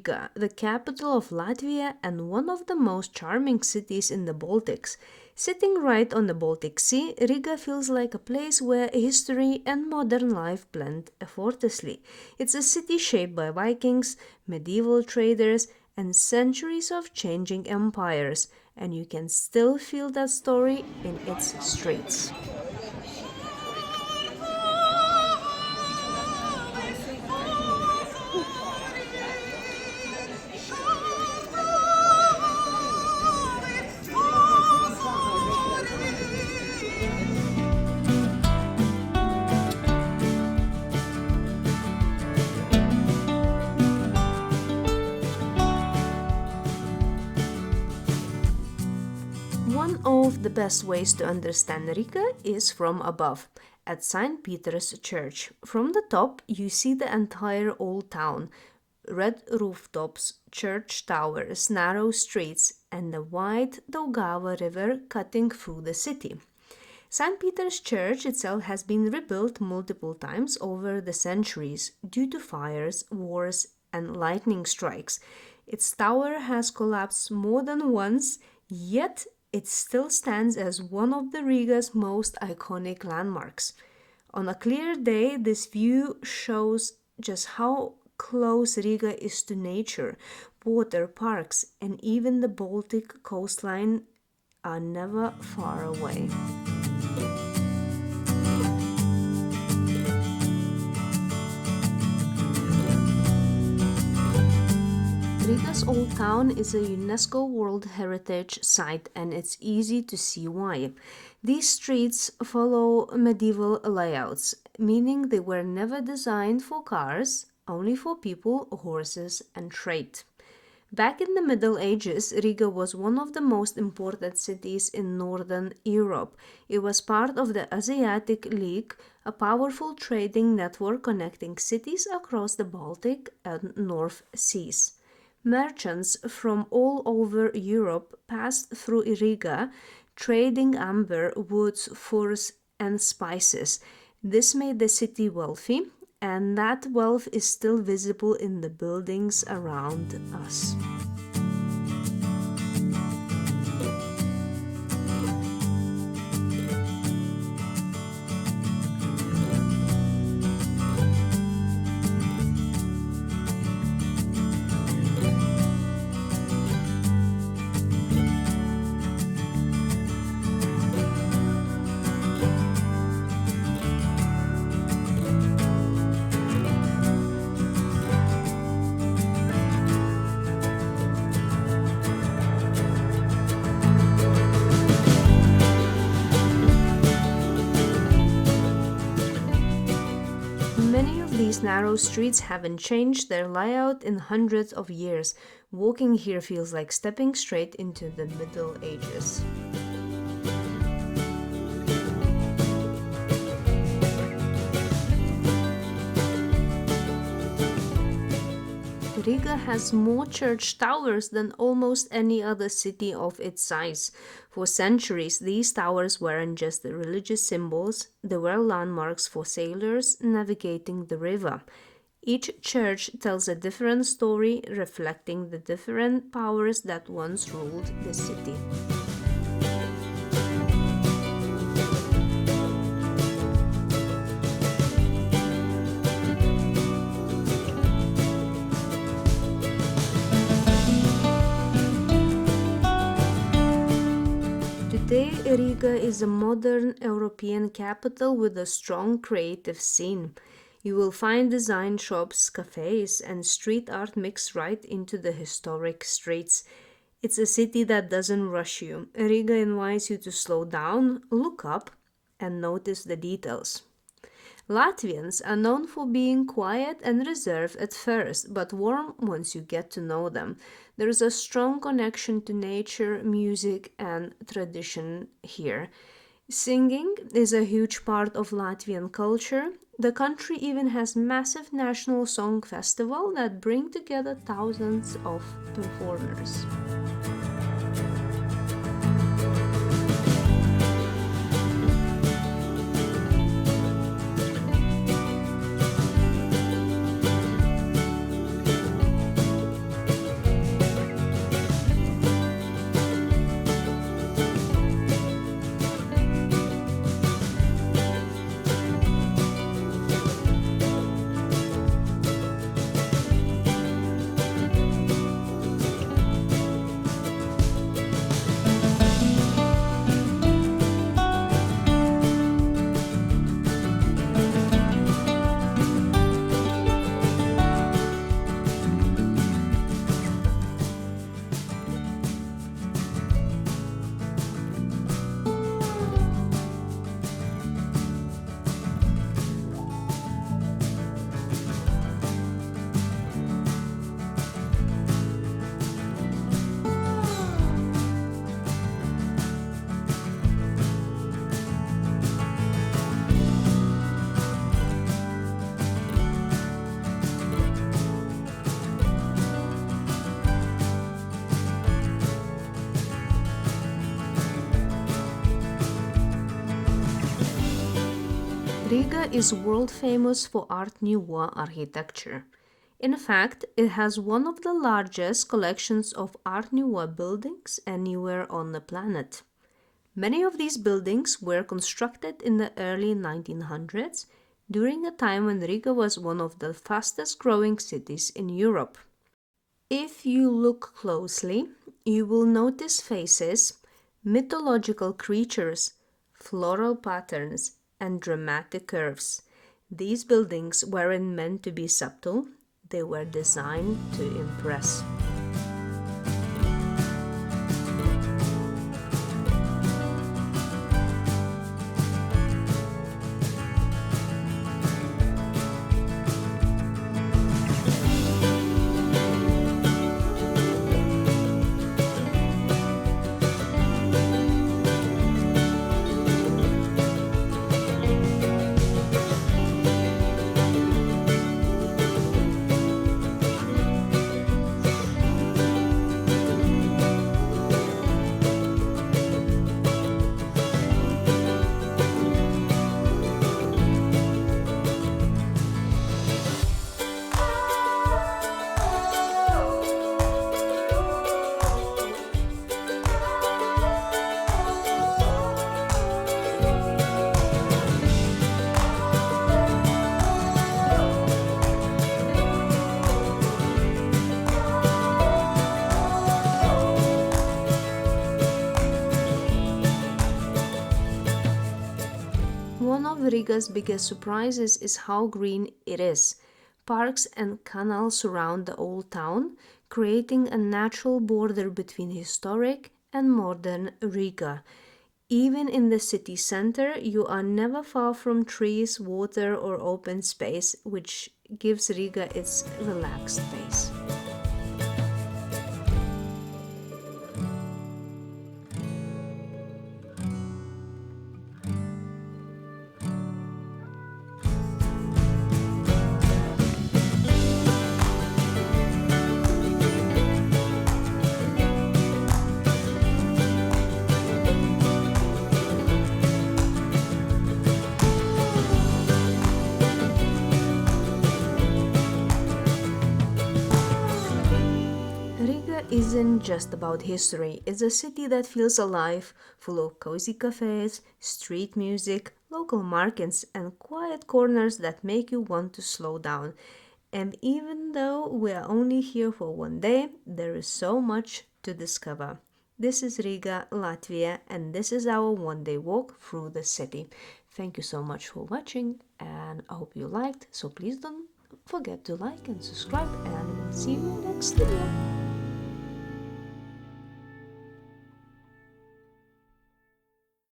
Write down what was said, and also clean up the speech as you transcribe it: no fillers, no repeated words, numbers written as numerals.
Riga, the capital of Latvia and one of the most charming cities in the Baltics. Sitting right on the Baltic Sea, Riga feels like a place where history and modern life blend effortlessly. It's a city shaped by Vikings, medieval traders, and centuries of changing empires, and you can still feel that story in its streets. One of the best ways to understand Riga is from above, at St. Peter's Church. From the top, you see the entire old town, red rooftops, church towers, narrow streets, and the wide Daugava River cutting through the city. St. Peter's Church itself has been rebuilt multiple times over the centuries due to fires, wars, and lightning strikes. Its tower has collapsed more than once, yet it still stands as one of the Riga's most iconic landmarks. On a clear day, this view shows just how close Riga is to nature. Water, parks, and even the Baltic coastline are never far away. Riga's Old Town is a UNESCO World Heritage Site, and it's easy to see why. These streets follow medieval layouts, meaning they were never designed for cars, only for people, horses, and trade. Back in the Middle Ages, Riga was one of the most important cities in Northern Europe. It was part of the Hanseatic League, a powerful trading network connecting cities across the Baltic and North Seas. Merchants from all over Europe passed through Riga, trading amber, woods, furs, and spices. This made the city wealthy, and that wealth is still visible in the buildings around us. Many of these narrow streets haven't changed their layout in hundreds of years. Walking here feels like stepping straight into the Middle Ages. Riga has more church towers than almost any other city of its size. For centuries, these towers weren't just the religious symbols, they were landmarks for sailors navigating the river. Each church tells a different story, reflecting the different powers that once ruled the city. Today, Riga is a modern European capital with a strong creative scene. You will find design shops, cafes, and street art mixed right into the historic streets. It's a city that doesn't rush you. Riga invites you to slow down, look up, and notice the details. Latvians are known for being quiet and reserved at first, but warm once you get to know them. There is a strong connection to nature, music, and tradition here. Singing is a huge part of Latvian culture. The country even has massive national song festival that bring together thousands of performers. Riga is world famous for Art Nouveau architecture. In fact, it has one of the largest collections of Art Nouveau buildings anywhere on the planet. Many of these buildings were constructed in the early 1900s, during a time when Riga was one of the fastest growing cities in Europe. If you look closely, you will notice faces, mythological creatures, floral patterns, and dramatic curves. These buildings weren't meant to be subtle, they were designed to impress. One of Riga's biggest surprises is how green it is. Parks and canals surround the old town, creating a natural border between historic and modern Riga. Even in the city center, you are never far from trees, water, or open space, which gives Riga its relaxed pace. Riga isn't just about history, it's a city that feels alive, full of cozy cafes, street music, local markets, and quiet corners that make you want to slow down. And even though we are only here for one day, there is so much to discover. This is Riga, Latvia, and this is our one day walk through the city. Thank you so much for watching, and I hope you liked. So please don't forget to like and subscribe, and see you in the next video.